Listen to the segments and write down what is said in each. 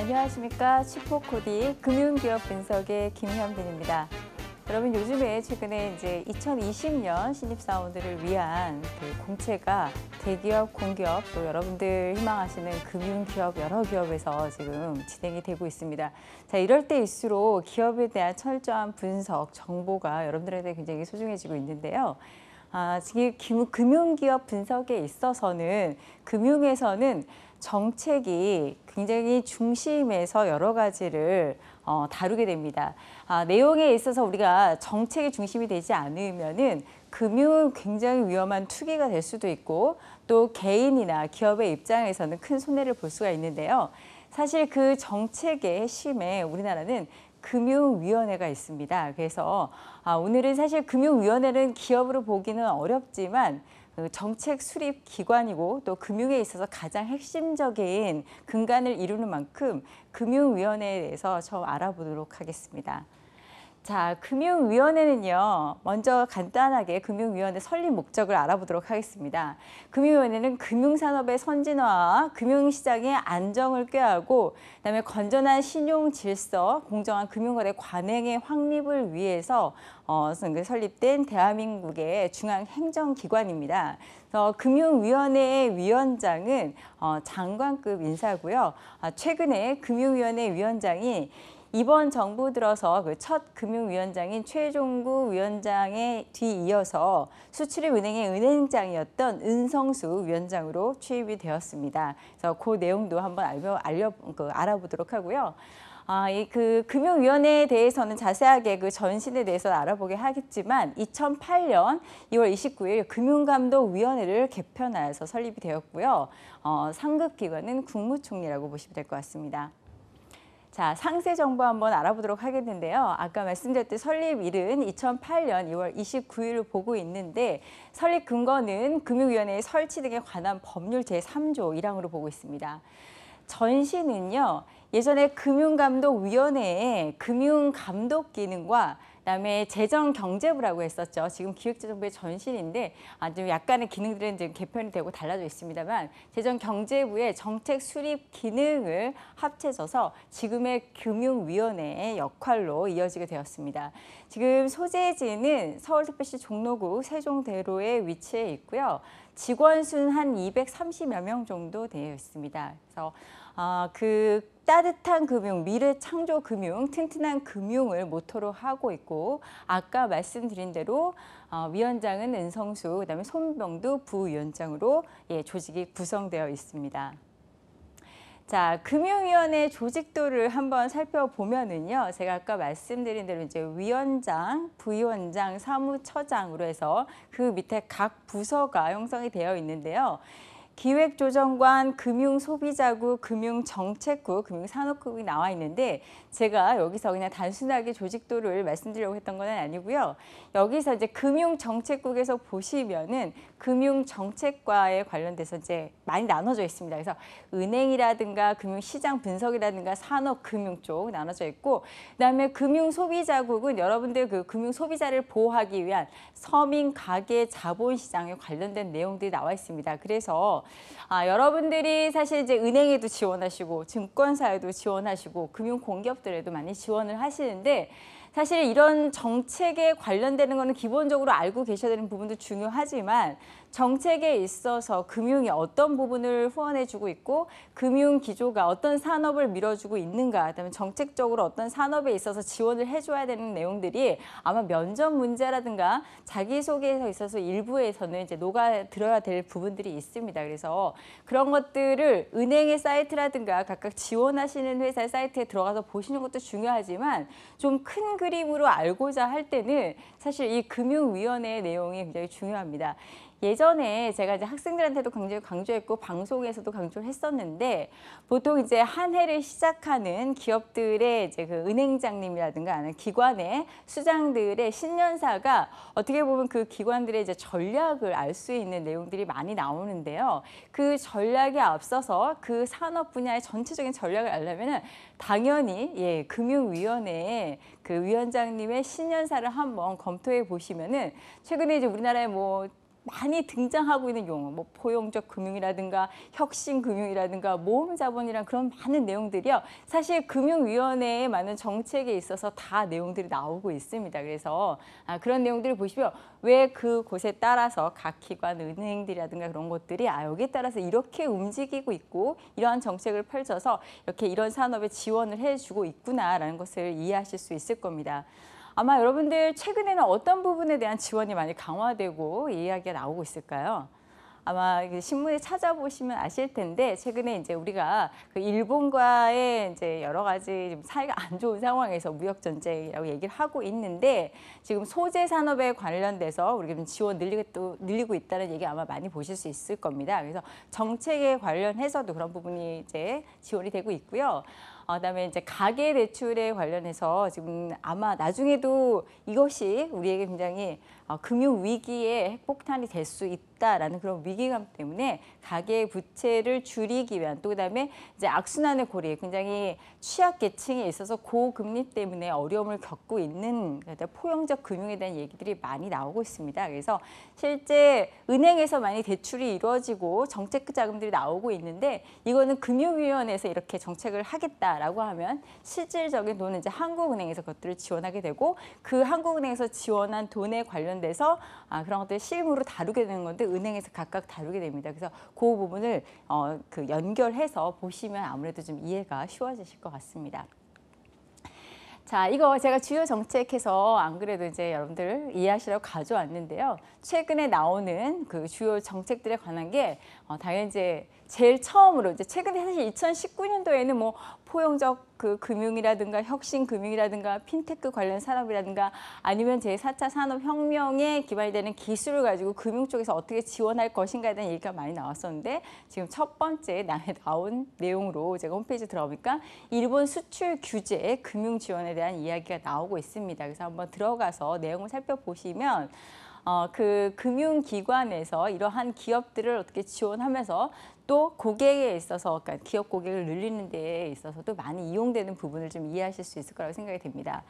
안녕하십니까. 슈퍼코디 금융기업 분석의 김현빈입니다. 여러분 요즘에 최근에 이제 2020년 신입사원들을 위한 그 공채가 대기업, 공기업 또 여러분들 희망하시는 금융기업 여러 기업에서 지금 진행이 되고 있습니다. 자, 이럴 때일수록 기업에 대한 철저한 분석, 정보가 여러분들한테 굉장히 소중해지고 있는데요. 지금 금융기업 분석에 있어서는 금융에서는 정책이 굉장히 중심에서 여러 가지를 다루게 됩니다. 내용에 있어서 우리가 정책이 중심이 되지 않으면은 금융은 굉장히 위험한 투기가 될 수도 있고 또 개인이나 기업의 입장에서는 큰 손해를 볼 수가 있는데요. 사실 그 정책의 핵심에 우리나라는 금융위원회가 있습니다. 그래서 오늘은 사실 금융위원회는 기업으로 보기는 어렵지만 그 정책 수립 기관이고 또 금융에 있어서 가장 핵심적인 근간을 이루는 만큼 금융위원회에 대해서 처음 알아보도록 하겠습니다. 자, 금융위원회는요, 먼저 간단하게 금융위원회 설립 목적을 알아보도록 하겠습니다. 금융위원회는 금융산업의 선진화와 금융시장의 안정을 꾀하고 그다음에 건전한 신용 질서, 공정한 금융거래 관행의 확립을 위해서 설립된 대한민국의 중앙행정기관입니다. 그래서 금융위원회의 위원장은 장관급 인사고요. 최근에 금융위원회 위원장이 이번 정부 들어서 그 첫 금융위원장인 최종구 위원장에 뒤이어서 수출입은행의 은행장이었던 은성수 위원장으로 취임이 되었습니다. 그래서 그 내용도 한번 알아보도록 하고요. 그 금융위원회에 대해서는 자세하게 그 전신에 대해서 알아보게 하겠지만 2008년 2월 29일 금융감독위원회를 개편하여서 설립이 되었고요. 상급기관은 국무총리라고 보시면 될 것 같습니다. 자, 상세 정보 한번 알아보도록 하겠는데요. 아까 말씀드렸듯이 설립일은 2008년 2월 29일을 보고 있는데 설립 근거는 금융위원회의 설치 등에 관한 법률 제3조 1항으로 보고 있습니다. 전시는요, 예전에 금융감독위원회의 금융감독 기능과 그다음에 재정경제부라고 했었죠. 지금 기획재정부의 전신인데 좀 약간의 기능들은 지금 개편이 되고 달라져 있습니다만 재정경제부의 정책 수립 기능을 합쳐져서 지금의 금융위원회의 역할로 이어지게 되었습니다. 지금 소재지는 서울특별시 종로구 세종대로에 위치해 있고요. 직원 수는 한 230여 명 정도 되어 있습니다. 그래서 그 따뜻한 금융, 미래 창조 금융, 튼튼한 금융을 모토로 하고 있고 아까 말씀드린 대로 위원장은 은성수, 그다음에 손병두 부위원장으로 조직이 구성되어 있습니다. 자, 금융위원회 조직도를 한번 살펴보면은요, 제가 아까 말씀드린 대로 이제 위원장, 부위원장, 사무처장으로 해서 그 밑에 각 부서가 형성이 되어 있는데요. 기획조정관, 금융소비자국, 금융정책국, 금융산업국이 나와 있는데 제가 여기서 그냥 단순하게 조직도를 말씀드리려고 했던 건 아니고요. 여기서 이제 금융정책국에서 보시면은 금융정책과에 관련돼서 이제 많이 나눠져 있습니다. 그래서 은행이라든가 금융시장 분석이라든가 산업금융 쪽 나눠져 있고 그다음에 금융소비자국은 여러분들 그 금융소비자를 보호하기 위한 서민, 가계, 자본시장에 관련된 내용들이 나와 있습니다. 그래서 여러분들이 사실 이제 은행에도 지원하시고 증권사에도 지원하시고 금융공기업들에도 많이 지원을 하시는데 사실 이런 정책에 관련되는 거는 기본적으로 알고 계셔야 되는 부분도 중요하지만 정책에 있어서 금융이 어떤 부분을 후원해주고 있고 금융 기조가 어떤 산업을 밀어주고 있는가, 그다음에 정책적으로 어떤 산업에 있어서 지원을 해줘야 되는 내용들이 아마 면접 문제라든가 자기소개에 있어서 일부에서는 이제 녹아들어야 될 부분들이 있습니다. 그래서 그런 것들을 은행의 사이트라든가 각각 지원하시는 회사의 사이트에 들어가서 보시는 것도 중요하지만 좀 큰 그림으로 알고자 할 때는 사실 이 금융위원회의 내용이 굉장히 중요합니다. 예전에 제가 이제 학생들한테도 굉장히 강조했고 방송에서도 강조를 했었는데 보통 이제 한 해를 시작하는 기업들의 이제 그 은행장님이라든가 하는 기관의 수장들의 신년사가 어떻게 보면 그 기관들의 이제 전략을 알 수 있는 내용들이 많이 나오는데요. 그 전략에 앞서서 그 산업 분야의 전체적인 전략을 알려면은 당연히 금융위원회의 그 위원장님의 신년사를 한번 검토해 보시면은 최근에 이제 우리나라의 뭐 많이 등장하고 있는 용어, 뭐 포용적 금융이라든가 혁신 금융이라든가 모험 자본이란 그런 많은 내용들이요. 사실 금융위원회의 많은 정책에 있어서 다 내용들이 나오고 있습니다. 그래서 그런 내용들을 보시면 왜 그곳에 따라서 각 기관, 은행들이라든가 그런 것들이 여기에 따라서 이렇게 움직이고 있고 이러한 정책을 펼쳐서 이렇게 이런 산업에 지원을 해주고 있구나라는 것을 이해하실 수 있을 겁니다. 아마 여러분들 최근에는 어떤 부분에 대한 지원이 많이 강화되고 이야기가 나오고 있을까요? 아마 신문에 찾아보시면 아실 텐데 최근에 이제 우리가 그 일본과의 이제 여러 가지 사이가 안 좋은 상황에서 무역 전쟁이라고 얘기를 하고 있는데 지금 소재 산업에 관련돼서 우리가 지원 늘리고 있다는 얘기 아마 많이 보실 수 있을 겁니다. 그래서 정책에 관련해서도 그런 부분이 이제 지원이 되고 있고요. 그다음에 이제 가계 대출에 관련해서 지금 아마 나중에도 이것이 우리에게 굉장히 금융 위기의 핵폭탄이 될 수 있다라는 그런 위기감 때문에 가계 부채를 줄이기 위한 또 그다음에 이제 악순환의 고리 굉장히 취약 계층에 있어서 고금리 때문에 어려움을 겪고 있는 포용적 금융에 대한 얘기들이 많이 나오고 있습니다. 그래서 실제 은행에서 많이 대출이 이루어지고 정책 자금들이 나오고 있는데 이거는 금융위원회에서 이렇게 정책을 하겠다라고 하면 실질적인 돈은 이제 한국은행에서 그것들을 지원하게 되고 그 한국은행에서 지원한 돈에 관련돼서 그런 것들을 실무로 다루게 되는 건데 은행에서 각각 다루게 됩니다. 그래서 그 부분을 그 연결해서 보시면 아무래도 좀 이해가 쉬워지실 것 같습니다. 자, 이거 제가 주요 정책해서 안 그래도 이제 여러분들 이해하시라고 가져왔는데요. 최근에 나오는 그 주요 정책들에 관한 게 당연히 이제 제일 처음으로 이제 최근에 사실 2019년도에는 뭐 포용적 그 금융이라든가 혁신 금융이라든가 핀테크 관련 산업이라든가 아니면 제4차 산업혁명에 기반이 되는 기술을 가지고 금융 쪽에서 어떻게 지원할 것인가에 대한 얘기가 많이 나왔었는데 지금 첫 번째 나온 내용으로 제가 홈페이지 들어보니까 일본 수출 규제 금융 지원에 대한 이야기가 나오고 있습니다. 그래서 한번 들어가서 내용을 살펴보시면 그 금융기관에서 이러한 기업들을 어떻게 지원하면서 또 고객에 있어서 그러니까 기업 고객을 늘리는 데 있어서도 많이 이용되는 부분을 좀 이해하실 수 있을 거라고 생각이 됩니다.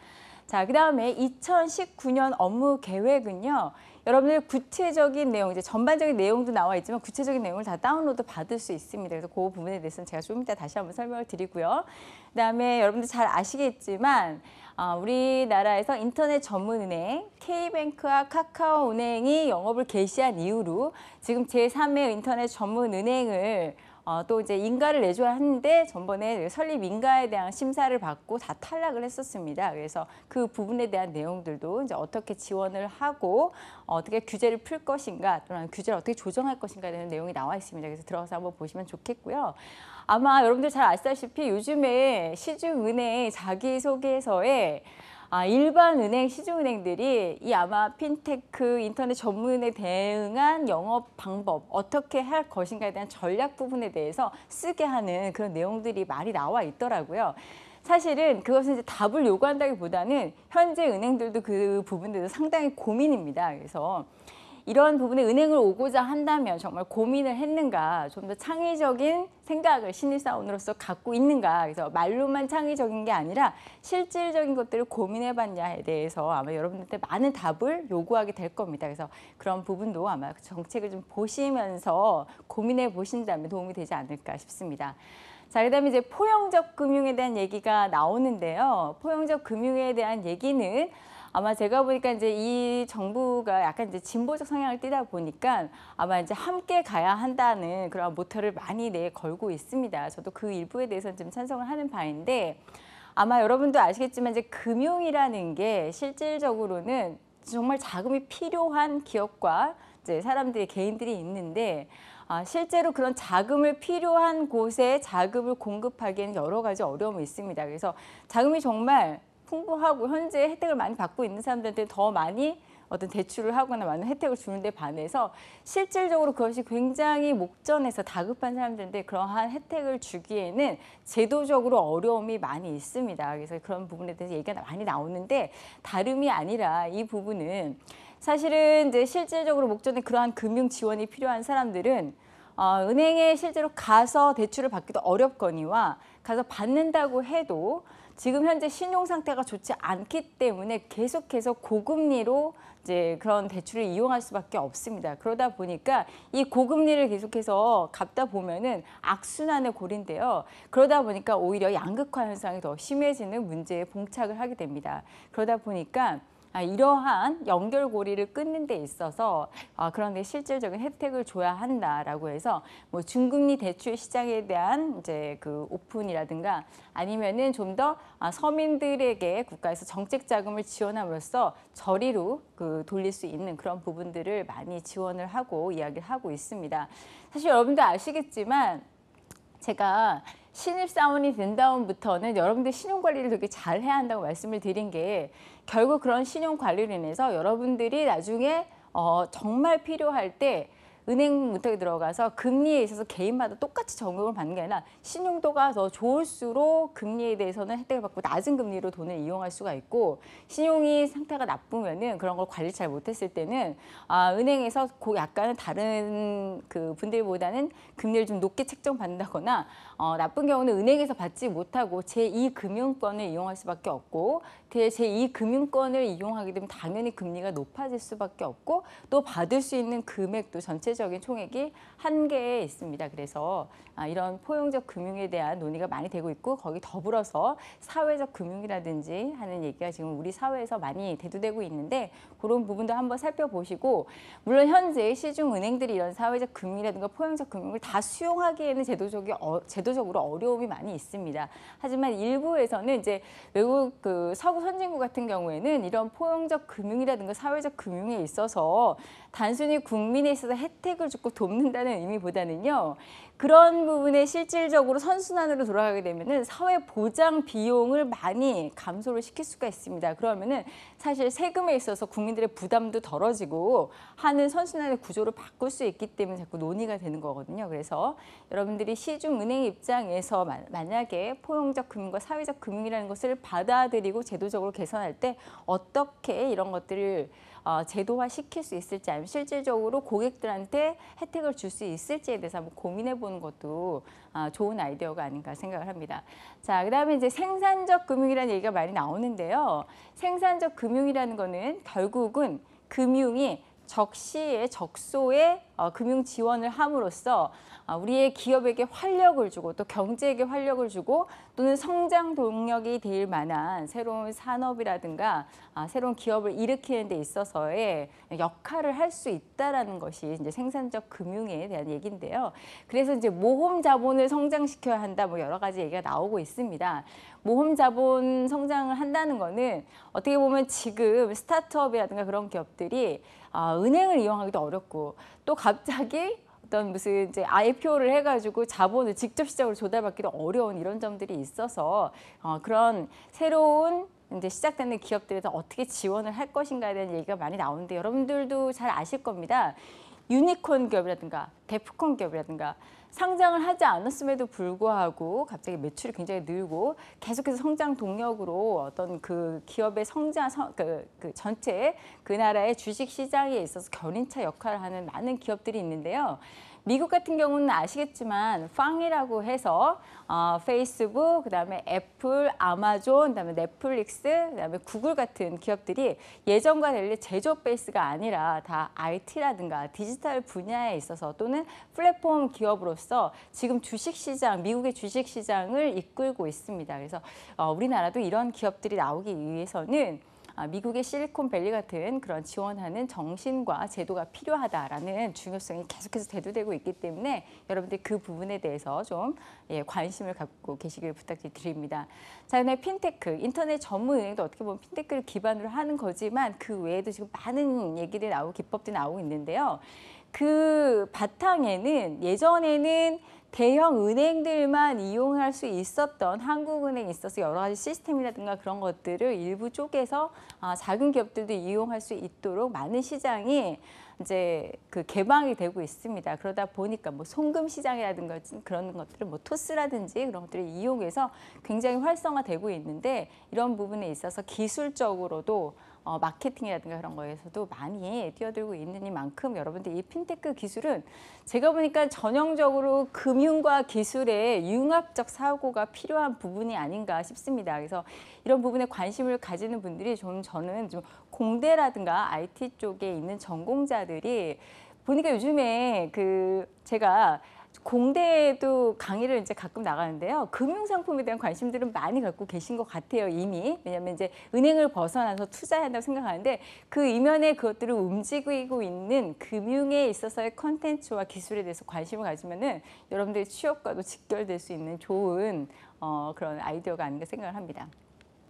자, 그다음에 2019년 업무 계획은요. 여러분들 구체적인 내용, 이제 전반적인 내용도 나와 있지만 구체적인 내용을 다 다운로드 받을 수 있습니다. 그래서 그 부분에 대해서는 제가 좀 이따 다시 한번 설명을 드리고요. 그다음에 여러분들 잘 아시겠지만 우리나라에서 인터넷 전문은행 K뱅크와 카카오은행이 영업을 개시한 이후로 지금 제3의 인터넷 전문은행을 또 이제 인가를 내줘야 하는데 전번에 설립 인가에 대한 심사를 받고 다 탈락을 했었습니다. 그래서 그 부분에 대한 내용들도 이제 어떻게 지원을 하고 어떻게 규제를 풀 것인가 또는 규제를 어떻게 조정할 것인가에 대한 내용이 나와 있습니다. 그래서 들어가서 한번 보시면 좋겠고요. 아마 여러분들 잘 아시다시피 요즘에 시중은행 자기소개서에 일반 은행, 시중은행들이 이 아마 핀테크, 인터넷 전문에 대응한 영업 방법, 어떻게 할 것인가에 대한 전략 부분에 대해서 쓰게 하는 그런 내용들이 많이 나와 있더라고요. 사실은 그것은 이제 답을 요구한다기보다는 현재 은행들도 그 부분들도 상당히 고민입니다. 그래서 이런 부분에 은행을 오고자 한다면 정말 고민을 했는가, 좀 더 창의적인 생각을 신입사원으로서 갖고 있는가, 그래서 말로만 창의적인 게 아니라 실질적인 것들을 고민해봤냐에 대해서 아마 여러분들한테 많은 답을 요구하게 될 겁니다. 그래서 그런 부분도 아마 정책을 좀 보시면서 고민해 보신다면 도움이 되지 않을까 싶습니다. 자, 그다음에 이제 포용적 금융에 대한 얘기가 나오는데요. 포용적 금융에 대한 얘기는 아마 제가 보니까 이제 이 정부가 약간 이제 진보적 성향을 띠다 보니까 아마 이제 함께 가야 한다는 그런 모토를 많이 걸고 있습니다. 저도 그 일부에 대해서는 좀 찬성을 하는 바인데 아마 여러분도 아시겠지만 이제 금융이라는 게 실질적으로는 정말 자금이 필요한 기업과 이제 사람들이 개인들이 있는데 실제로 그런 자금을 필요한 곳에 자금을 공급하기에는 여러 가지 어려움이 있습니다. 그래서 자금이 정말 풍부하고 현재 혜택을 많이 받고 있는 사람들한테 더 많이 어떤 대출을 하거나 많은 혜택을 주는 데 반해서 실질적으로 그것이 굉장히 목전에서 다급한 사람들인데 그러한 혜택을 주기에는 제도적으로 어려움이 많이 있습니다. 그래서 그런 부분에 대해서 얘기가 많이 나오는데 다름이 아니라 이 부분은 사실은 이제 실질적으로 목전에 그러한 금융 지원이 필요한 사람들은 은행에 실제로 가서 대출을 받기도 어렵거니와 가서 받는다고 해도 지금 현재 신용 상태가 좋지 않기 때문에 계속해서 고금리로 이제 그런 대출을 이용할 수밖에 없습니다. 그러다 보니까 이 고금리를 계속해서 갚다 보면은 악순환의 골인데요. 그러다 보니까 오히려 양극화 현상이 더 심해지는 문제에 봉착을 하게 됩니다. 그러다 보니까 이러한 연결고리를 끊는 데 있어서 그런 데 실질적인 혜택을 줘야 한다라고 해서 뭐 중금리 대출 시장에 대한 이제 그 오픈이라든가 아니면은 좀 더 서민들에게 국가에서 정책 자금을 지원함으로써 저리로 그 돌릴 수 있는 그런 부분들을 많이 지원을 하고 이야기를 하고 있습니다. 사실 여러분들 아시겠지만 제가 신입사원이 된 다음부터는 여러분들 신용관리를 되게 잘 해야 한다고 말씀을 드린 게 결국 그런 신용관리로 인해서 여러분들이 나중에 정말 필요할 때 은행 문턱에 들어가서 금리에 있어서 개인마다 똑같이 적용을 받는 게 아니라 신용도가 더 좋을수록 금리에 대해서는 혜택을 받고 낮은 금리로 돈을 이용할 수가 있고 신용이 상태가 나쁘면은 그런 걸 관리 잘 못했을 때는 은행에서 약간은 다른 그 분들보다는 금리를 좀 높게 책정받는다거나 나쁜 경우는 은행에서 받지 못하고 제2금융권을 이용할 수밖에 없고 제2금융권을 이용하게 되면 당연히 금리가 높아질 수밖에 없고 또 받을 수 있는 금액도 전체적인 총액이 한계에 있습니다. 그래서 이런 포용적 금융에 대한 논의가 많이 되고 있고 거기 더불어서 사회적 금융이라든지 하는 얘기가 지금 우리 사회에서 많이 대두되고 있는데 그런 부분도 한번 살펴보시고 물론 현재 시중은행들이 이런 사회적 금융이라든가 포용적 금융을 다 수용하기에는 제도적으로 어려움이 많이 있습니다. 하지만 일부에서는 이제 외국 그 서구 선진국 같은 경우에는 이런 포용적 금융이라든가 사회적 금융에 있어서 단순히 국민에 있어서 혜택을 주고 돕는다는 의미보다는요. 그런 부분에 실질적으로 선순환으로 돌아가게 되면은 사회 보장 비용을 많이 감소를 시킬 수가 있습니다. 그러면은 사실 세금에 있어서 국민들의 부담도 덜어지고 하는 선순환의 구조를 바꿀 수 있기 때문에 자꾸 논의가 되는 거거든요. 그래서 여러분들이 시중은행 입장에서 만약에 포용적 금융과 사회적 금융이라는 것을 받아들이고 제도적으로 개선할 때 어떻게 이런 것들을 제도화 시킬 수 있을지 아니면 실질적으로 고객들한테 혜택을 줄 수 있을지에 대해서 한번 고민해 보는 것도 좋은 아이디어가 아닌가 생각을 합니다. 자, 그다음에 이제 생산적 금융이라는 얘기가 많이 나오는데요. 생산적 금융이라는 거는 결국은 금융이 적시에 적소에 금융 지원을 함으로써 우리의 기업에게 활력을 주고 또 경제에게 활력을 주고 또는 성장 동력이 될 만한 새로운 산업이라든가 새로운 기업을 일으키는 데 있어서의 역할을 할 수 있다라는 것이 이제 생산적 금융에 대한 얘기인데요. 그래서 이제 모험 자본을 성장시켜야 한다 뭐 여러 가지 얘기가 나오고 있습니다. 모험 자본 성장을 한다는 거는 어떻게 보면 지금 스타트업이라든가 그런 기업들이 은행을 이용하기도 어렵고 또 갑자기 어떤 무슨 이제 IPO를 해가지고 자본을 직접 시장으로 조달받기도 어려운 이런 점들이 있어서 그런 새로운 이제 시작되는 기업들에서 어떻게 지원을 할 것인가에 대한 얘기가 많이 나오는데 여러분들도 잘 아실 겁니다. 유니콘 기업이라든가 데프콘 기업이라든가 상장을 하지 않았음에도 불구하고 갑자기 매출이 굉장히 늘고 계속해서 성장 동력으로 어떤 그 기업의 성장, 그 전체 그 나라의 주식 시장에 있어서 견인차 역할을 하는 많은 기업들이 있는데요. 미국 같은 경우는 아시겠지만 팡이라고 해서 페이스북, 그다음에 애플, 아마존, 그다음에 넷플릭스, 그다음에 구글 같은 기업들이 예전과 달리 제조업 베이스가 아니라 다 IT라든가 디지털 분야에 있어서 또는 플랫폼 기업으로서 지금 주식시장, 미국의 주식시장을 이끌고 있습니다. 그래서 우리나라도 이런 기업들이 나오기 위해서는 미국의 실리콘밸리 같은 그런 지원하는 정신과 제도가 필요하다라는 중요성이 계속해서 대두되고 있기 때문에 여러분들 그 부분에 대해서 좀 관심을 갖고 계시길 부탁드립니다. 자, 그다음에 핀테크, 인터넷 전문 은행도 어떻게 보면 핀테크를 기반으로 하는 거지만 그 외에도 지금 많은 얘기들이 나오고 기법들이 나오고 있는데요. 그 바탕에는 예전에는 대형 은행들만 이용할 수 있었던 한국은행에 있어서 여러 가지 시스템이라든가 그런 것들을 일부 쪼개서 작은 기업들도 이용할 수 있도록 많은 시장이 이제 그 개방이 되고 있습니다. 그러다 보니까 뭐 송금 시장이라든가 그런 것들을 뭐 토스라든지 그런 것들을 이용해서 굉장히 활성화되고 있는데 이런 부분에 있어서 기술적으로도 마케팅이라든가 그런 거에서도 많이 뛰어들고 있는 이만큼 여러분들 이 핀테크 기술은 제가 보니까 전형적으로 금융과 기술의 융합적 사고가 필요한 부분이 아닌가 싶습니다. 그래서 이런 부분에 관심을 가지는 분들이 저는 좀 공대라든가 IT 쪽에 있는 전공자들이 보니까 요즘에 제가 공대에도 강의를 이제 가끔 나가는데요. 금융상품에 대한 관심들은 많이 갖고 계신 것 같아요, 이미. 왜냐하면 이제 은행을 벗어나서 투자해야 한다고 생각하는데 그 이면에 그것들을 움직이고 있는 금융에 있어서의 컨텐츠와 기술에 대해서 관심을 가지면은 여러분들의 취업과도 직결될 수 있는 좋은 그런 아이디어가 아닌가 생각을 합니다.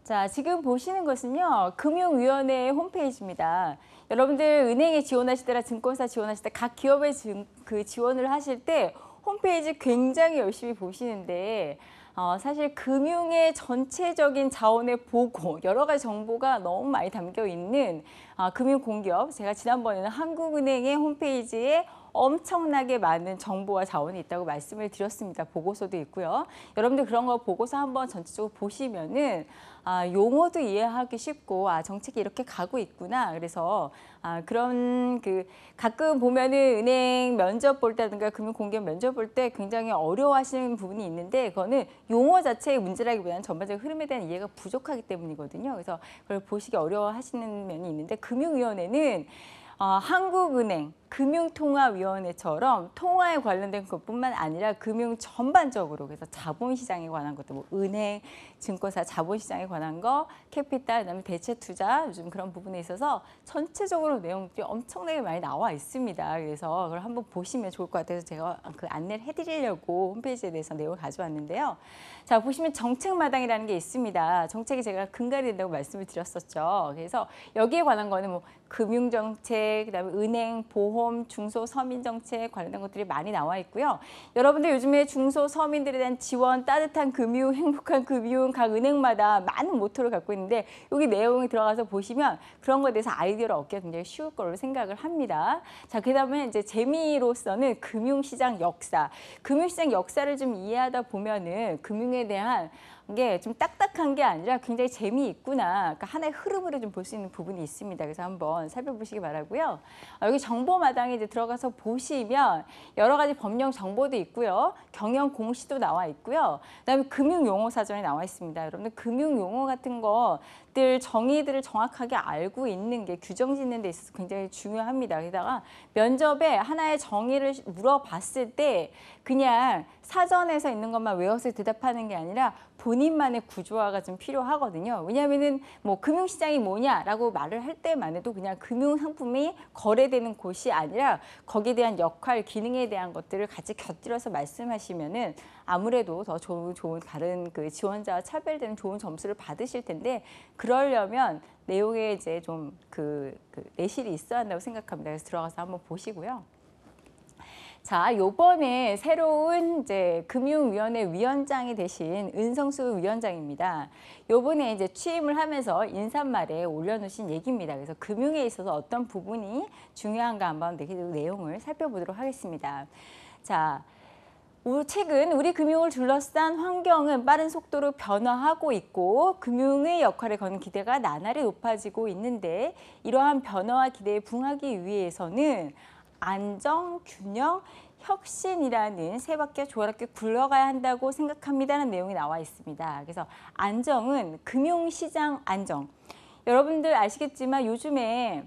자, 지금 보시는 것은요, 금융위원회 홈페이지입니다. 여러분들 은행에 지원하시더라, 증권사 지원하실 때 각 기업에 지원을 하실 때 홈페이지 굉장히 열심히 보시는데 사실 금융의 전체적인 자원의 보고 여러 가지 정보가 너무 많이 담겨 있는 금융공기업, 제가 지난번에는 한국은행의 홈페이지에 엄청나게 많은 정보와 자원이 있다고 말씀을 드렸습니다. 보고서도 있고요. 여러분들 그런 거 보고서 한번 전체적으로 보시면은 용어도 이해하기 쉽고 정책이 이렇게 가고 있구나. 그래서 그런 가끔 보면은 은행 면접 볼 때라든가 금융공기업 면접 볼 때 굉장히 어려워하시는 부분이 있는데 그거는 용어 자체의 문제라기보다는 전반적인 흐름에 대한 이해가 부족하기 때문이거든요. 그래서 그걸 보시기 어려워하시는 면이 있는데 금융위원회는 한국은행, 금융통화위원회처럼 통화에 관련된 것뿐만 아니라 금융 전반적으로 그래서 자본시장에 관한 것도 뭐 은행, 증권사 자본시장에 관한 거, 캐피탈, 그다음에 대체투자 요즘 그런 부분에 있어서 전체적으로 내용들이 엄청나게 많이 나와 있습니다. 그래서 그걸 한번 보시면 좋을 것 같아서 제가 안내를 해드리려고 홈페이지에 대해서 내용을 가져왔는데요. 자, 보시면 정책마당이라는 게 있습니다. 정책이 제가 근간이 된다고 말씀을 드렸었죠. 그래서 여기에 관한 거는 뭐 금융정책, 그다음에 은행, 보험, 중소서민정책 관련된 것들이 많이 나와 있고요. 여러분들 요즘에 중소서민들에 대한 지원, 따뜻한 금융, 행복한 금융, 각 은행마다 많은 모토를 갖고 있는데 여기 내용이 들어가서 보시면 그런 거에 대해서 아이디어를 얻기가 굉장히 쉬울 거로 생각을 합니다. 자, 그다음에 이제 재미로서는 금융시장 역사. 금융시장 역사를 좀 이해하다 보면은 금융에 대한 게 좀 딱딱한 게 아니라 굉장히 재미있구나. 그러니까 하나의 흐름으로 좀 볼 수 있는 부분이 있습니다. 그래서 한번 살펴보시기 바라고요. 여기 정보마당에 이제 들어가서 보시면 여러 가지 법령 정보도 있고요. 경영 공시도 나와 있고요. 그다음에 금융 용어 사전이 나와 있습니다. 여러분들 금융 용어 같은 것들 정의들을 정확하게 알고 있는 게 규정 짓는 데 있어서 굉장히 중요합니다. 게다가 면접에 하나의 정의를 물어봤을 때 그냥 사전에서 있는 것만 외워서 대답하는 게 아니라 본인만의 구조화가 좀 필요하거든요. 왜냐하면은 뭐 금융시장이 뭐냐라고 말을 할 때만 해도 그냥 금융상품이 거래되는 곳이 아니라 거기에 대한 역할, 기능에 대한 것들을 같이 곁들여서 말씀하시면은 아무래도 더 좋은 다른 지원자와 차별되는 좋은 점수를 받으실 텐데 그러려면 내용에 이제 좀 내실이 있어야 한다고 생각합니다. 그래서 들어가서 한번 보시고요. 자, 요번에 새로운 이제 금융위원회 위원장이 되신 은성수 위원장입니다. 요번에 이제 취임을 하면서 인사말에 올려놓으신 얘기입니다. 그래서 금융에 있어서 어떤 부분이 중요한가 한번 내용을 살펴보도록 하겠습니다. 자, 최근 우리 금융을 둘러싼 환경은 빠른 속도로 변화하고 있고 금융의 역할에 거는 기대가 나날이 높아지고 있는데 이러한 변화와 기대에 부응하기 위해서는 안정, 균형, 혁신이라는 세 바퀴가 조화롭게 굴러가야 한다고 생각합니다라는 내용이 나와 있습니다. 그래서 안정은 금융시장 안정. 여러분들 아시겠지만 요즘에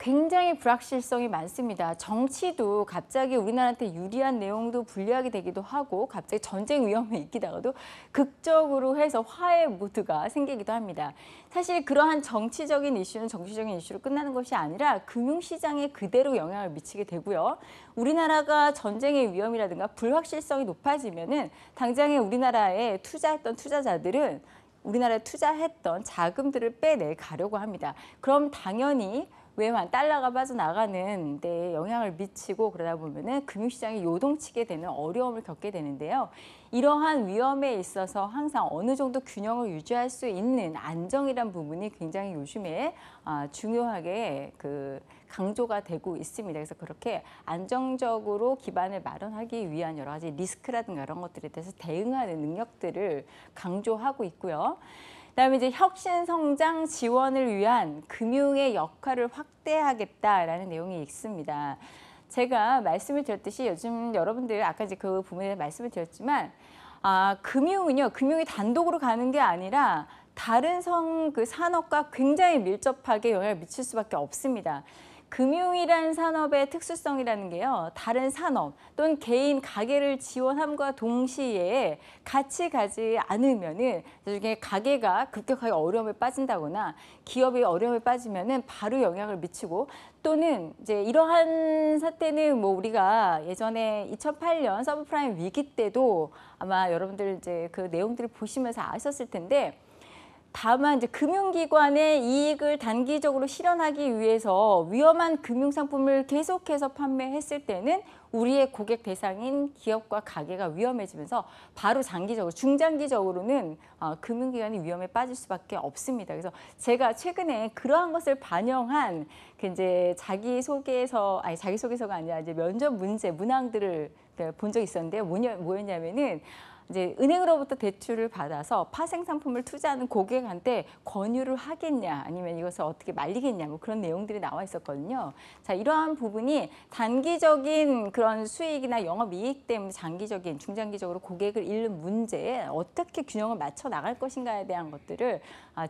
굉장히 불확실성이 많습니다. 정치도 갑자기 우리나라한테 유리한 내용도 불리하게 되기도 하고 갑자기 전쟁 위험에 있기다가도 극적으로 해서 화해 무드가 생기기도 합니다. 사실 그러한 정치적인 이슈는 정치적인 이슈로 끝나는 것이 아니라 금융시장에 그대로 영향을 미치게 되고요. 우리나라가 전쟁의 위험이라든가 불확실성이 높아지면은 당장에 우리나라에 투자했던 투자자들은 우리나라에 투자했던 자금들을 빼내 가려고 합니다. 그럼 당연히 외환, 달러가 빠져나가는 데 영향을 미치고 그러다 보면은 금융시장이 요동치게 되는 어려움을 겪게 되는데요. 이러한 위험에 있어서 항상 어느 정도 균형을 유지할 수 있는 안정이란 부분이 굉장히 요즘에 중요하게 강조가 되고 있습니다. 그래서 그렇게 안정적으로 기반을 마련하기 위한 여러 가지 리스크라든가 이런 것들에 대해서 대응하는 능력들을 강조하고 있고요. 그다음에 이제 혁신 성장 지원을 위한 금융의 역할을 확대하겠다라는 내용이 있습니다. 제가 말씀을 드렸듯이 요즘 여러분들 아까 이제 그 부분에 말씀을 드렸지만 금융은요, 금융이 단독으로 가는 게 아니라 다른 그 산업과 굉장히 밀접하게 영향을 미칠 수밖에 없습니다. 금융이라는 산업의 특수성이라는 게요, 다른 산업 또는 개인 가게를 지원함과 동시에 같이 가지 않으면은 나중에 가게가 급격하게 어려움에 빠진다거나 기업이 어려움에 빠지면은 바로 영향을 미치고, 또는 이제 이러한 사태는 뭐 우리가 예전에 2008년 서브프라임 위기 때도 아마 여러분들 이제 그 내용들을 보시면서 아셨을 텐데, 다만 이제 금융기관의 이익을 단기적으로 실현하기 위해서 위험한 금융상품을 계속해서 판매했을 때는 우리의 고객 대상인 기업과 가게가 위험해지면서 바로 장기적으로, 중장기적으로는 금융기관이 위험에 빠질 수밖에 없습니다. 그래서 제가 최근에 그러한 것을 반영한 그 이제 자기소개서가 아니라 이제 면접 문제 문항들을 본 적이 있었는데요. 뭐였냐면은 이제 은행으로부터 대출을 받아서 파생 상품을 투자하는 고객한테 권유를 하겠냐, 아니면 이것을 어떻게 말리겠냐, 뭐 그런 내용들이 나와 있었거든요. 자, 이러한 부분이 단기적인 그런 수익이나 영업이익 때문에 장기적인, 중장기적으로 고객을 잃는 문제에 어떻게 균형을 맞춰 나갈 것인가에 대한 것들을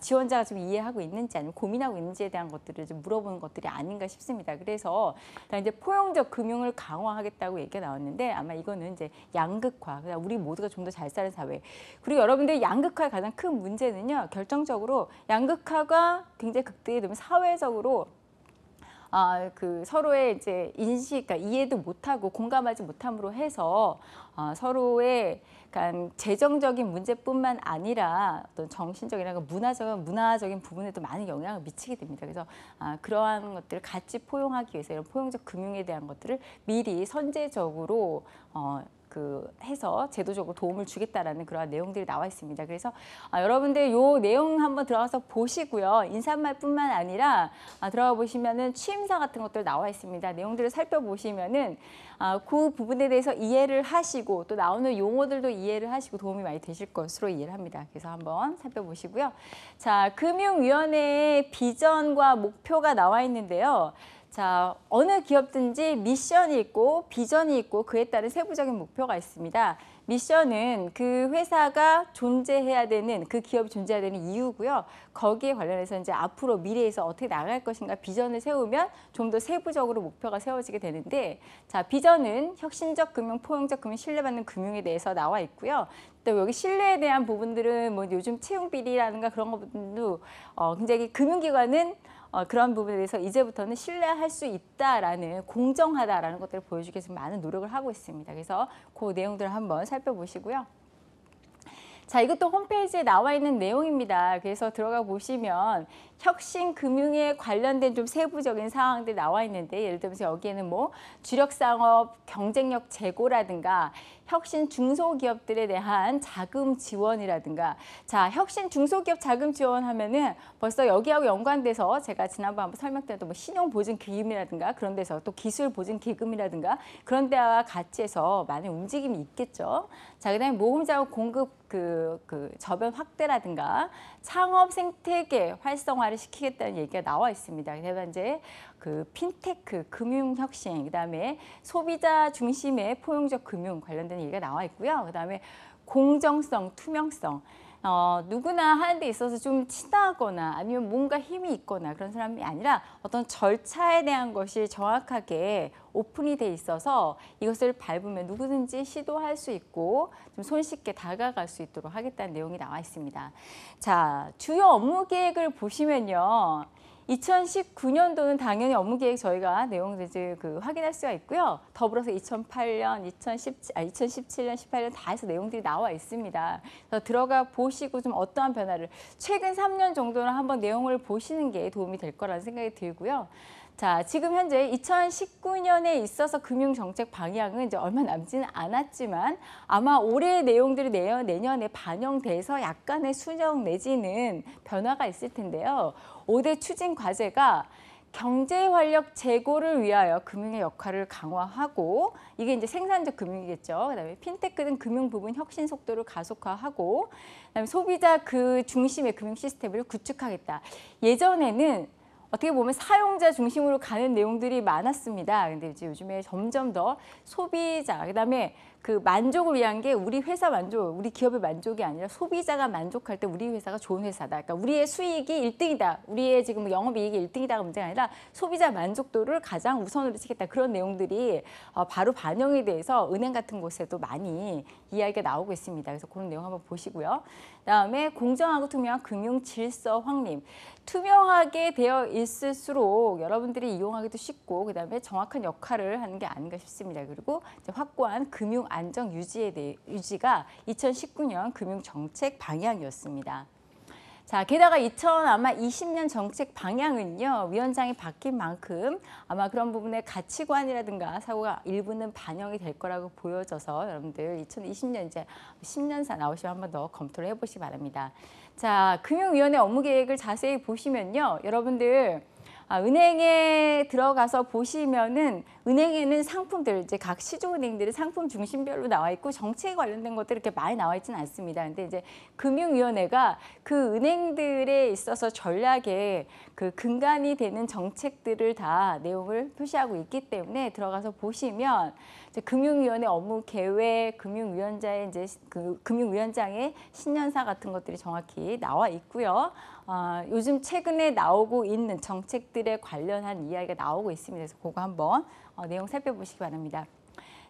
지원자가 좀 이해하고 있는지 아니면 고민하고 있는지에 대한 것들을 좀 물어보는 것들이 아닌가 싶습니다. 그래서 이제 포용적 금융을 강화하겠다고 얘기가 나왔는데, 아마 이거는 이제 양극화, 그냥 우리 모두가 좀 더 잘 사는 사회. 그리고 여러분들 양극화의 가장 큰 문제는요, 결정적으로 양극화가 굉장히 극대화되면 사회적으로 그 서로의 이제 인식, 그러니까 이해도 못하고 공감하지 못함으로 해서 서로의 그러니까 재정적인 문제뿐만 아니라 어떤 정신적이나 문화적인 부분에도 많은 영향을 미치게 됩니다. 그래서 그러한 것들을 같이 포용하기 위해서 이런 포용적 금융에 대한 것들을 미리 선제적으로 해서 제도적으로 도움을 주겠다라는 그런 내용들이 나와 있습니다. 그래서 여러분들 요 내용 한번 들어가서 보시고요. 인사말뿐만 아니라 들어가 보시면은 취임사 같은 것들 나와 있습니다. 내용들을 살펴보시면은 그 부분에 대해서 이해를 하시고 또 나오는 용어들도 이해를 하시고 도움이 많이 되실 것으로 이해를 합니다. 그래서 한번 살펴보시고요. 자, 금융위원회의 비전과 목표가 나와 있는데요. 자, 어느 기업든지 미션이 있고 비전이 있고 그에 따른 세부적인 목표가 있습니다. 미션은 그 회사가 존재해야 되는, 그 기업이 존재해야 되는 이유고요. 거기에 관련해서 이제 앞으로 미래에서 어떻게 나갈 것인가 비전을 세우면 좀 더 세부적으로 목표가 세워지게 되는데, 자, 비전은 혁신적 금융, 포용적 금융, 신뢰받는 금융에 대해서 나와 있고요. 또 여기 신뢰에 대한 부분들은 뭐 요즘 채용 비리라든가 그런 것들도 굉장히 금융기관은 그런 부분에 대해서 이제부터는 신뢰할 수 있다라는, 공정하다라는 것들을 보여주기 위해서 많은 노력을 하고 있습니다. 그래서 그 내용들을 한번 살펴보시고요. 자, 이것도 홈페이지에 나와 있는 내용입니다. 그래서 들어가 보시면 혁신 금융에 관련된 좀 세부적인 사항들이 나와 있는데, 예를 들면서 여기에는 뭐 주력 상업 경쟁력 제고라든가 혁신 중소기업들에 대한 자금 지원이라든가, 자, 혁신 중소기업 자금 지원하면은 벌써 여기하고 연관돼서 제가 지난번 한번 설명드렸던 뭐 신용보증기금이라든가 그런 데서 또 기술보증기금이라든가 그런 데와 같이 해서 많은 움직임이 있겠죠. 자, 그다음에 모금자금 공급 저변 확대라든가 창업 생태계 활성화를 시키겠다는 얘기가 나와 있습니다. 그래서 이제 그 핀테크, 금융혁신, 그다음에 소비자 중심의 포용적 금융 관련된 얘기가 나와 있고요. 그다음에 공정성, 투명성. 누구나 하는 데 있어서 좀 친하거나 아니면 뭔가 힘이 있거나 그런 사람이 아니라 어떤 절차에 대한 것이 정확하게 오픈이 돼 있어서 이것을 밟으면 누구든지 시도할 수 있고 좀 손쉽게 다가갈 수 있도록 하겠다는 내용이 나와 있습니다. 자, 주요 업무 계획을 보시면요. 2019년도는 당연히 업무계획 저희가 내용을 이제 확인할 수가 있고요. 더불어서 2008년, 2017년, 18년 다 해서 내용들이 나와 있습니다. 그래서 들어가 보시고 좀 어떠한 변화를 최근 3년 정도는 한번 내용을 보시는 게 도움이 될 거라는 생각이 들고요. 자, 지금 현재 2019년에 있어서 금융정책 방향은 이제 얼마 남지는 않았지만 아마 올해의 내용들이 내년에 반영돼서 약간의 수정 내지는 변화가 있을 텐데요. 5대 추진 과제가 경제 활력 제고를 위하여 금융의 역할을 강화하고, 이게 이제 생산적 금융이겠죠. 그다음에 핀테크 등 금융 부분 혁신 속도를 가속화하고, 그다음에 소비자 그 중심의 금융 시스템을 구축하겠다. 예전에는 어떻게 보면 사용자 중심으로 가는 내용들이 많았습니다. 근데 이제 요즘에 점점 더 소비자, 그다음에 그 만족을 위한 게 우리 회사 만족, 우리 기업의 만족이 아니라 소비자가 만족할 때 우리 회사가 좋은 회사다. 그러니까 우리의 수익이 1등이다. 우리의 지금 영업이익이 1등이다가 문제가 아니라 소비자 만족도를 가장 우선으로 치겠다. 그런 내용들이 바로 반영이 돼서 은행 같은 곳에도 많이 이야기가 나오고 있습니다. 그래서 그런 내용 한번 보시고요. 그다음에 공정하고 투명한 금융 질서 확립. 투명하게 되어 있을수록 여러분들이 이용하기도 쉽고, 그다음에 정확한 역할을 하는 게 아닌가 싶습니다. 그리고 이제 확고한 금융 안정 유지가 2019년 금융 정책 방향이었습니다. 자, 게다가 2020년 정책 방향은요, 위원장이 바뀐 만큼 아마 그런 부분의 가치관이라든가 사고가 일부는 반영이 될 거라고 보여져서 여러분들 2020년 이제 10년사 나오시면 한 번 더 검토를 해보시기 바랍니다. 자, 금융위원회 업무 계획을 자세히 보시면요, 여러분들 은행에 들어가서 보시면은 은행에는 상품들, 이제 각 시중은행들이 상품 중심별로 나와 있고 정책에 관련된 것들이 이렇게 많이 나와 있지는 않습니다. 근데 이제 금융위원회가 그 은행들에 있어서 전략에 그 근간이 되는 정책들을 다 내용을 표시하고 있기 때문에 들어가서 보시면 이제 금융위원회 업무 계획, 금융위원장의 이제 그 금융위원장의 신년사 같은 것들이 정확히 나와 있고요. 요즘 최근에 나오고 있는 정책들에 관련한 이야기가 나오고 있습니다. 그래서 그거 한번 내용 살펴보시기 바랍니다.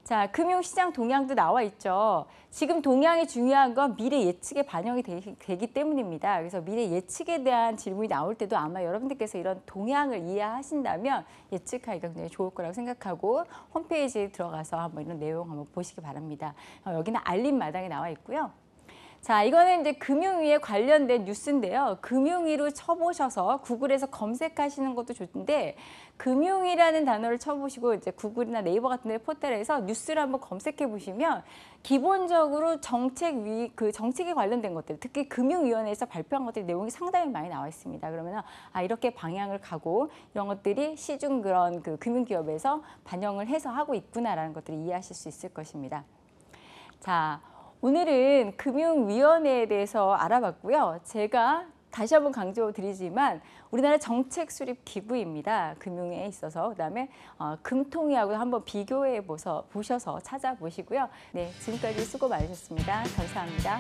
자, 금융시장 동향도 나와 있죠. 지금 동향이 중요한 건 미래 예측에 반영이 되기 때문입니다. 그래서 미래 예측에 대한 질문이 나올 때도 아마 여러분들께서 이런 동향을 이해하신다면 예측하기가 굉장히 좋을 거라고 생각하고 홈페이지에 들어가서 한번 이런 내용 한번 보시기 바랍니다. 여기는 알림 마당에 나와 있고요. 자, 이거는 이제 금융위에 관련된 뉴스인데요. 금융위로 쳐보셔서 구글에서 검색하시는 것도 좋은데, 금융위라는 단어를 쳐보시고 이제 구글이나 네이버 같은 데 포털에서 뉴스를 한번 검색해 보시면 기본적으로 정책에 관련된 것들, 특히 금융위원회에서 발표한 것들이 내용이 상당히 많이 나와 있습니다. 그러면 이렇게 방향을 가고 이런 것들이 시중 그런 그 금융기업에서 반영을 해서 하고 있구나라는 것들을 이해하실 수 있을 것입니다. 자, 오늘은 금융위원회에 대해서 알아봤고요. 제가 다시 한번 강조드리지만 우리나라 정책 수립 기구입니다. 금융에 있어서. 그다음에 금통위하고 한번 비교해 보셔서 찾아보시고요. 네, 지금까지 수고 많으셨습니다. 감사합니다.